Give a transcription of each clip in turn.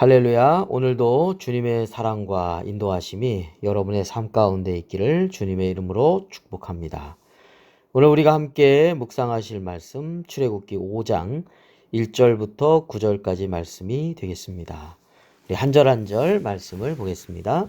할렐루야. 오늘도 주님의 사랑과 인도하심이 여러분의 삶 가운데 있기를 주님의 이름으로 축복합니다. 오늘 우리가 함께 묵상하실 말씀 출애굽기 5장 1절부터 9절까지 말씀이 되겠습니다. 우리 한 절 한 절 말씀을 보겠습니다.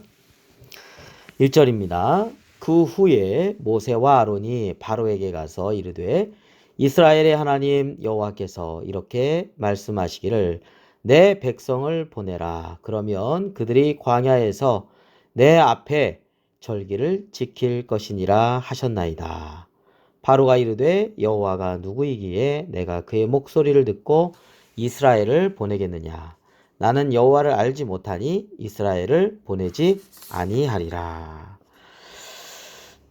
1절입니다. 그 후에 모세와 아론이 바로에게 가서 이르되 이스라엘의 하나님 여호와께서 이렇게 말씀하시기를 내 백성을 보내라. 그러면 그들이 광야에서 내 앞에 절기를 지킬 것이니라 하셨나이다. 바로가 이르되 여호와가 누구이기에 내가 그의 목소리를 듣고 이스라엘을 보내겠느냐. 나는 여호와를 알지 못하니 이스라엘을 보내지 아니하리라.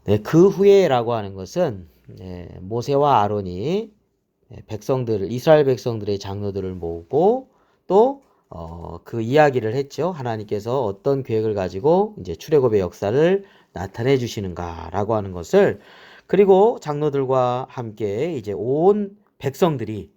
네, 그 후에라고 하는 것은 모세와 아론이 이스라엘 백성들의 장로들을 모으고 또 그 이야기를 했죠. 하나님께서 어떤 계획을 가지고 이제 출애굽의 역사를 나타내 주시는가라고 하는 것을, 그리고 장로들과 함께 이제 온 백성들이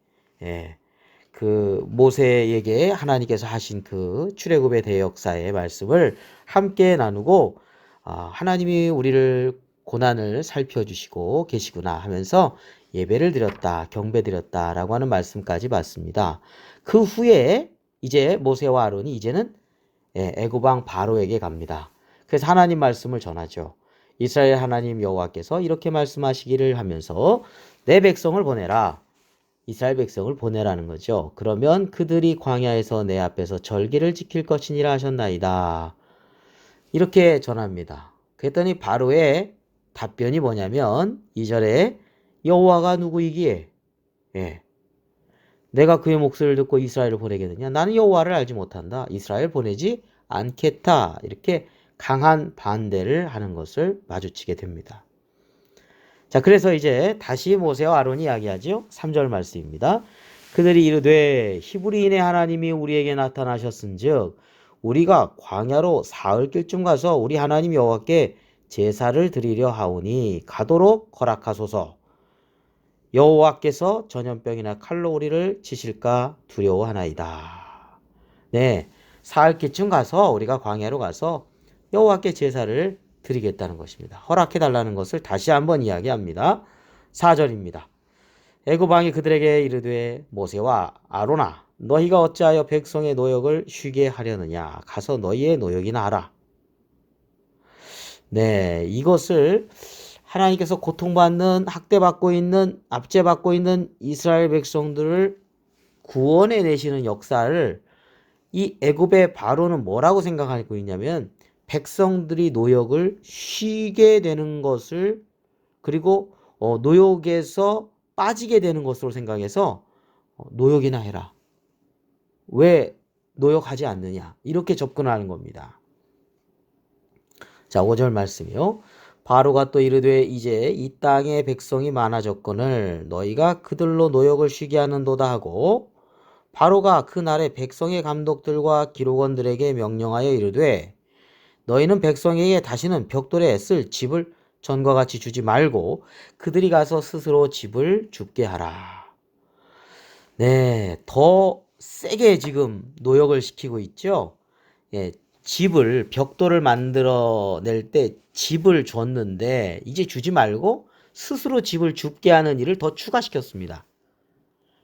그 모세에게 하나님께서 하신 그 출애굽의 대역사의 말씀을 함께 나누고 하나님이 우리를 고난을 살펴주시고 계시구나 하면서 예배를 드렸다, 경배 드렸다라고 하는 말씀까지 받습니다. 그 후에 이제 모세와 아론이 이제는 애굽 왕 바로에게 갑니다. 그래서 하나님 말씀을 전하죠. 이스라엘 하나님 여호와께서 이렇게 말씀하시기를 하면서 내 백성을 보내라. 이스라엘 백성을 보내라는 거죠. 그러면 그들이 광야에서 내 앞에서 절기를 지킬 것이니라 하셨나이다. 이렇게 전합니다. 그랬더니 바로의 답변이 뭐냐면 2절에 여호와가 누구이기에 내가 그의 목소리를 듣고 이스라엘을 보내겠느냐. 나는 여호와를 알지 못한다. 이스라엘 보내지 않겠다. 이렇게 강한 반대를 하는 것을 마주치게 됩니다. 자, 그래서 이제 다시 모세와 아론이 이야기하죠. 3절 말씀입니다. 그들이 이르되 히브리인의 하나님이 우리에게 나타나셨은즉 우리가 광야로 사흘길쯤 가서 우리 하나님 여호와께 제사를 드리려 하오니 가도록 허락하소서. 여호와께서 전염병이나 칼로 우리를 치실까 두려워하나이다. 네, 사흘길쯤 가서 우리가 광야로 가서 여호와께 제사를 드리겠다는 것입니다. 허락해달라는 것을 다시 한번 이야기합니다. 4절입니다. 애굽 왕이 그들에게 이르되 모세와 아론아 너희가 어찌하여 백성의 노역을 쉬게 하려느냐. 가서 너희의 노역이나 하라. 네, 이것을 하나님께서 고통받는, 학대받고 있는, 압제받고 있는 이스라엘 백성들을 구원해 내시는 역사를 이 애굽의 바로는 뭐라고 생각하고 있냐면 백성들이 노역을 쉬게 되는 것을, 그리고 노역에서 빠지게 되는 것으로 생각해서 노역이나 해라. 왜 노역하지 않느냐. 이렇게 접근하는 겁니다. 자, 5절 말씀이요. 바로가 또 이르되 이제 이 땅에 백성이 많아졌거늘 너희가 그들로 노역을 쉬게 하는도다 하고 바로가 그날에 백성의 감독들과 기록원들에게 명령하여 이르되 너희는 백성에게 다시는 벽돌에 쓸 집을 전과 같이 주지 말고 그들이 가서 스스로 집을 줍게 하라. 네, 더 세게 지금 노역을 시키고 있죠. 집을, 벽돌을 만들어낼 때 집을 줬는데 이제 주지 말고 스스로 집을 줍게 하는 일을 더 추가시켰습니다.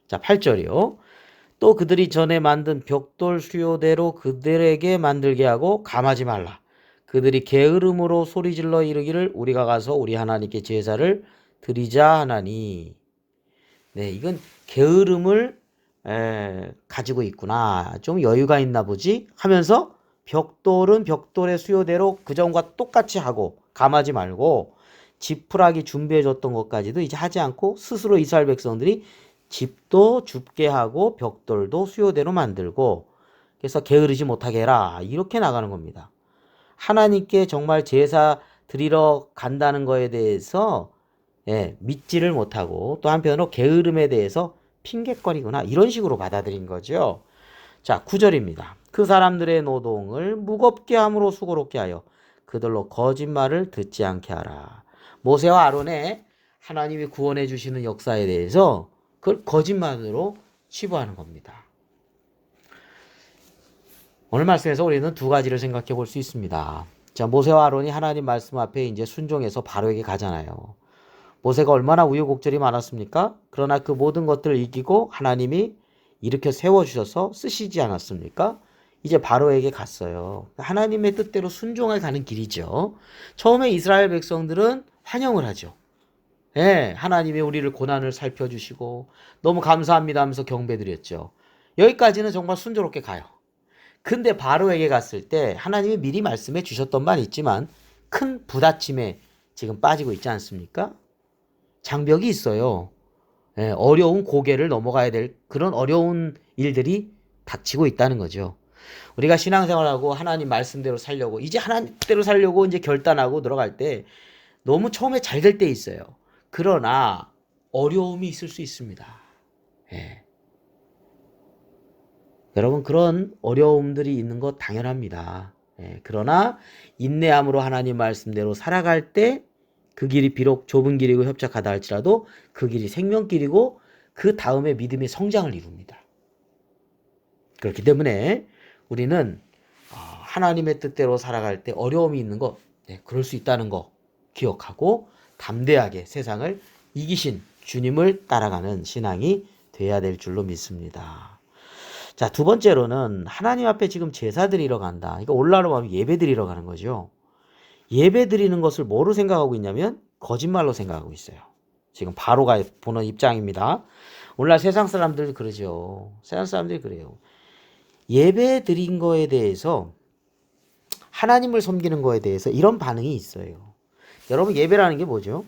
자, 8절이요. 또 그들이 전에 만든 벽돌 수요대로 그들에게 만들게 하고 감하지 말라. 그들이 게으름으로 소리질러 이르기를 우리가 가서 우리 하나님께 제사를 드리자 하나니. 네, 이건 게으름을 가지고 있구나. 좀 여유가 있나 보지 하면서 벽돌은 벽돌의 수요대로 그전과 똑같이 하고 감하지 말고 지푸라기 준비해줬던 것까지도 이제 하지 않고 스스로 이스라엘 백성들이 집도 줍게 하고 벽돌도 수요대로 만들고 그래서 게으르지 못하게 해라. 이렇게 나가는 겁니다. 하나님께 정말 제사 드리러 간다는 거에 대해서 믿지를 못하고 또 한편으로 게으름에 대해서 핑계거리구나. 이런 식으로 받아들인 거죠. 자, 9절입니다. 그 사람들의 노동을 무겁게 함으로 수고롭게 하여 그들로 거짓말을 듣지 않게 하라. 모세와 아론의 하나님이 구원해 주시는 역사에 대해서 그걸 거짓말으로 치부하는 겁니다. 오늘 말씀에서 우리는 두 가지를 생각해 볼 수 있습니다. 자, 모세와 아론이 하나님 말씀 앞에 이제 순종해서 바로에게 가잖아요. 모세가 얼마나 우여곡절이 많았습니까? 그러나 그 모든 것들을 이기고 하나님이 일으켜 세워주셔서 쓰시지 않았습니까? 이제 바로에게 갔어요. 하나님의 뜻대로 순종해 가는 길이죠. 처음에 이스라엘 백성들은 환영을 하죠. 예, 하나님이 우리를 고난을 살펴주시고 너무 감사합니다 하면서 경배드렸죠. 여기까지는 정말 순조롭게 가요. 근데 바로에게 갔을 때 하나님이 미리 말씀해 주셨던 말 있지만 큰 부딪힘에 지금 빠지고 있지 않습니까? 장벽이 있어요. 예, 어려운 고개를 넘어가야 될 그런 어려운 일들이 닥치고 있다는 거죠. 우리가 신앙생활하고 하나님 말씀대로 살려고 이제 하나님대로 살려고 이제 결단하고 들어갈 때 너무 처음에 잘 될 때 있어요. 그러나 어려움이 있을 수 있습니다. 예. 여러분 그런 어려움들이 있는 것 당연합니다. 예. 그러나 인내함으로 하나님 말씀대로 살아갈 때 그 길이 비록 좁은 길이고 협착하다 할지라도 그 길이 생명길이고 그 다음에 믿음의 성장을 이룹니다. 그렇기 때문에 우리는 하나님의 뜻대로 살아갈 때 어려움이 있는 것, 네, 그럴 수 있다는 거 기억하고 담대하게 세상을 이기신 주님을 따라가는 신앙이 돼야 될 줄로 믿습니다. 자, 두 번째로는 하나님 앞에 지금 제사 드리러 간다. 그러니까 올라로 가면 예배 드리러 가는 거죠. 예배 드리는 것을 뭐로 생각하고 있냐면 거짓말로 생각하고 있어요. 지금 바로가 보는 입장입니다. 오늘날 세상 사람들 그러죠. 세상 사람들이 그래요. 예배 드린 거에 대해서 하나님을 섬기는 거에 대해서 이런 반응이 있어요. 여러분 예배라는 게 뭐죠?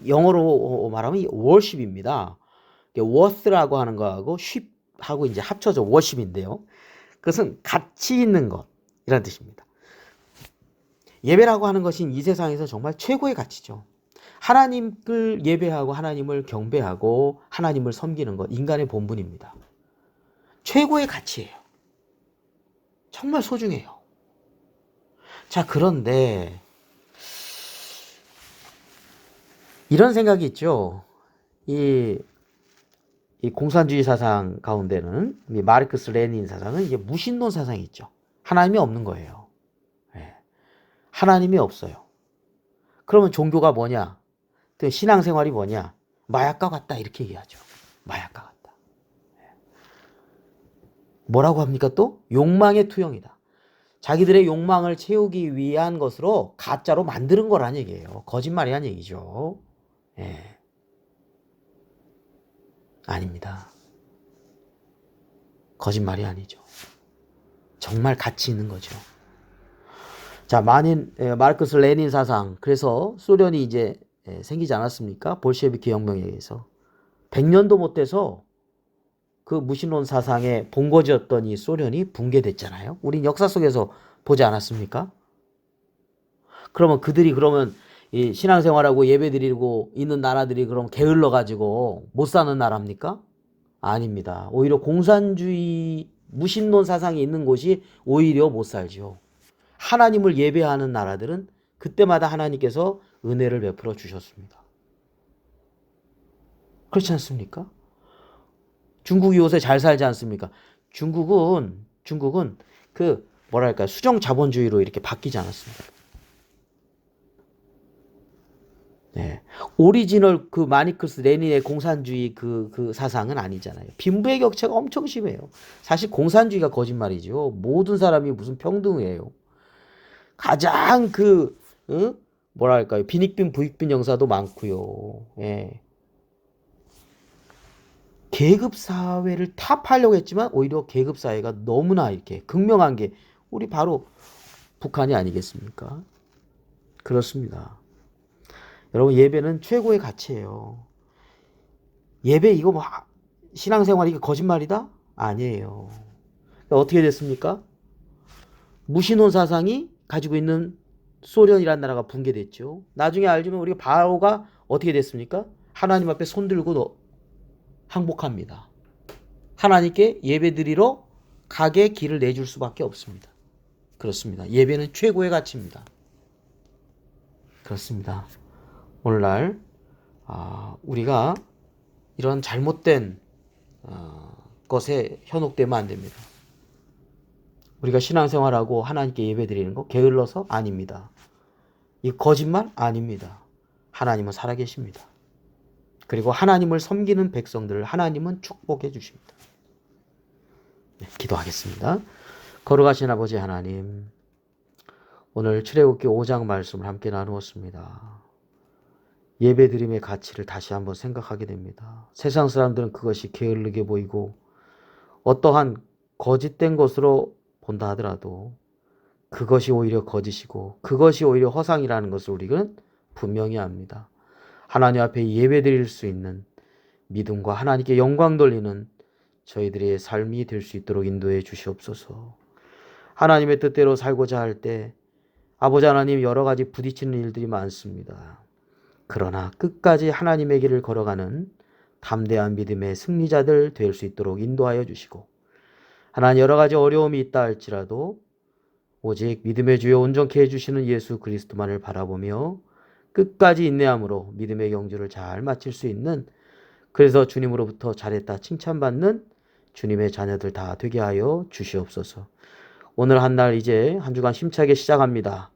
영어로 말하면 worship입니다. worth라고 하는 거하고 ship하고 이제 합쳐져 worship인데요. 그것은 가치 있는 것 이런 뜻입니다. 예배라고 하는 것이 이 세상에서 정말 최고의 가치죠. 하나님을 예배하고 하나님을 경배하고 하나님을 섬기는 것 인간의 본분입니다. 최고의 가치예요. 정말 소중해요. 자, 그런데 이런 생각이 있죠. 이 공산주의 사상 가운데는 이 마르크스 레닌 사상은 이제 무신론 사상이 있죠. 하나님이 없는 거예요. 예. 하나님이 없어요. 그러면 종교가 뭐냐? 또 신앙생활이 뭐냐? 마약과 같다 이렇게 얘기하죠. 마약과 같다. 뭐라고 합니까 또? 욕망의 투영이다. 자기들의 욕망을 채우기 위한 것으로 가짜로 만드는 거란 얘기예요. 거짓말이란 얘기죠. 예. 아닙니다. 거짓말이 아니죠. 정말 가치 있는 거죠. 자, 마르크스 레닌 사상. 그래서 소련이 이제 생기지 않았습니까? 볼셰비키 혁명에 의해서. 100년도 못 돼서 그 무신론 사상의 본거지였던 이 소련이 붕괴됐잖아요. 우린 역사 속에서 보지 않았습니까? 그러면 그들이 이 신앙생활하고 예배드리고 있는 나라들이 그럼 게을러 가지고 못 사는 나라입니까? 아닙니다. 오히려 공산주의 무신론 사상이 있는 곳이 오히려 못 살죠. 하나님을 예배하는 나라들은 그때마다 하나님께서 은혜를 베풀어 주셨습니다. 그렇지 않습니까? 중국이 요새 잘 살지 않습니까? 중국은 수정 자본주의로 이렇게 바뀌지 않았습니다. 네. 오리지널 마르크스 레닌의 공산주의 그 사상은 아니잖아요. 빈부의 격차가 엄청 심해요. 사실 공산주의가 거짓말이죠. 모든 사람이 무슨 평등이에요. 가장 빈익빈 부익빈 영사도 많고요. 예. 계급 사회를 타파하려고 했지만 오히려 계급 사회가 너무나 이렇게 극명한 게 우리 바로 북한이 아니겠습니까? 그렇습니다. 여러분 예배는 최고의 가치예요. 예배 이거 신앙생활 이게 거짓말이다? 아니에요. 그러니까 어떻게 됐습니까? 무신론 사상이 가지고 있는 소련이라는 나라가 붕괴됐죠. 나중에 알지만 우리가 바로가 어떻게 됐습니까? 하나님 앞에 손들고 항복합니다. 하나님께 예배드리러 가게 길을 내줄 수밖에 없습니다. 그렇습니다. 예배는 최고의 가치입니다. 그렇습니다. 오늘날 우리가 이런 잘못된 것에 현혹되면 안 됩니다. 우리가 신앙생활하고 하나님께 예배드리는 거 게을러서? 아닙니다. 이 거짓말? 아닙니다. 하나님은 살아계십니다. 그리고 하나님을 섬기는 백성들을 하나님은 축복해 주십니다. 네, 기도하겠습니다. 거룩하신 아버지 하나님, 오늘 출애굽기 5장 말씀을 함께 나누었습니다. 예배드림의 가치를 다시 한번 생각하게 됩니다. 세상 사람들은 그것이 게을르게 보이고 어떠한 거짓된 것으로 본다 하더라도 그것이 오히려 거짓이고 그것이 오히려 허상이라는 것을 우리는 분명히 압니다. 하나님 앞에 예배드릴 수 있는 믿음과 하나님께 영광 돌리는 저희들의 삶이 될 수 있도록 인도해 주시옵소서. 하나님의 뜻대로 살고자 할 때 아버지 하나님 여러 가지 부딪히는 일들이 많습니다. 그러나 끝까지 하나님의 길을 걸어가는 담대한 믿음의 승리자들 될 수 있도록 인도하여 주시고, 하나님 여러 가지 어려움이 있다 할지라도 오직 믿음의 주여 온전케 해주시는 예수 그리스도만을 바라보며 끝까지 인내함으로 믿음의 경주를 잘 마칠 수 있는, 그래서 주님으로부터 잘했다 칭찬받는 주님의 자녀들 다 되게 하여 주시옵소서. 오늘 한 날 이제 한 주간 힘차게 시작합니다.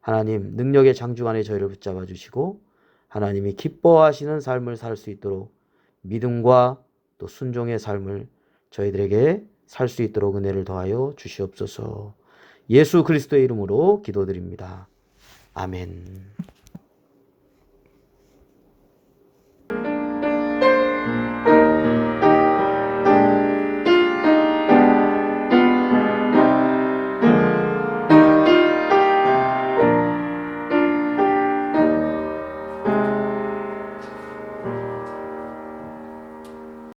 하나님 능력의 장중 안에 저희를 붙잡아 주시고 하나님이 기뻐하시는 삶을 살 수 있도록 믿음과 또 순종의 삶을 저희들에게 살 수 있도록 은혜를 더하여 주시옵소서. 예수 그리스도의 이름으로 기도드립니다. 아멘.